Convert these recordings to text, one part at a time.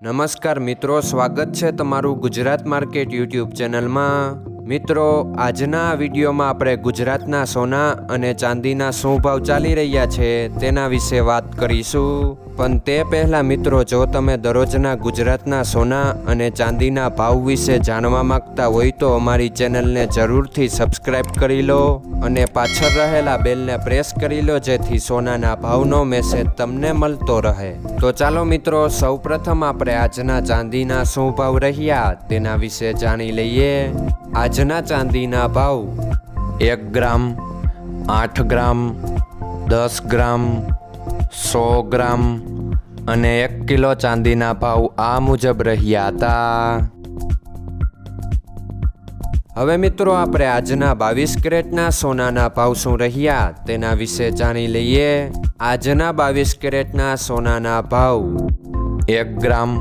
નમસ્કાર મિત્રો, સ્વાગત છે તમારું ગુજરાત માર્કેટ યુટ્યુબ ચેનલમાં। મિત્રો, આજના વિડીયોમાં આપણે ગુજરાતના સોના અને ચાંદીના શું ભાવ ચાલી રહ્યા છે તેના વિશે વાત કરીશું। પણ તે પહેલાં મિત્રો, જો તમે દરરોજના ગુજરાતના સોના અને ચાંદીના ભાવ વિશે જાણવા માંગતા હોય તો અમારી ચેનલને જરૂરથી સબસ્ક્રાઈબ કરી લો અને પાછળ રહેલા બેલને પ્રેસ કરી લો, જેથી સોનાના ભાવનો મેસેજ તમને મળતો રહે। તો ચાલો મિત્રો, સૌપ્રથમ આપણે આજના ચાંદીના શું ભાવ રહ્યા તેના વિશે જાણી લઈએ। આજના ચાંદીના ભાવ 1 ગ્રામ, 8 ગ્રામ, 10 ગ્રામ, 100 ગ્રામ અને 1 કિલો ચાંદીના ભાવ આ મુજબ રહ્યા હતા। હવે મિત્રો, આપણે આજના 22 કેરેટના સોનાના ભાવ શું રહ્યા તેના વિશે જાણી લઈએ। આજના 22 કેરેટના સોનાના ભાવ 1 ગ્રામ,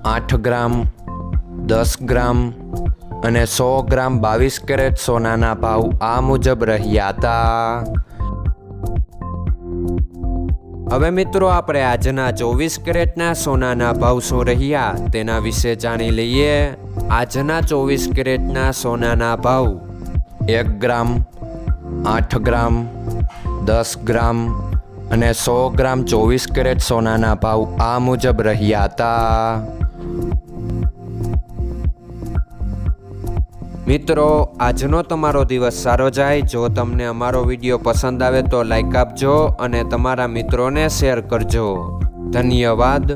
8 ગ્રામ, 10 ગ્રામ અને 100 ગ્રામ 22 કેરેટ સોનાના ભાવ આ મુજબ રહ્યા હતા। હવે મિત્રો, આપણે આજના 24 કેરેટના સોનાના ભાવ શું રહ્યા તેના વિશે જાણી લઈએ। આજના 24 કેરેટના સોનાના ભાવ 1 ગ્રામ, 8 ગ્રામ, 10 ગ્રામ અને 100 ગ્રામ 24 કેરેટ સોનાના ભાવ આ મુજબ રહ્યા હતા। મિત્રો, આજનો તમારો દિવસ સારો જાય। જો તમને અમારો વિડીયો પસંદ આવે તો લાઈક આપજો અને તમારા મિત્રોને શેર કરજો। ધન્યવાદ।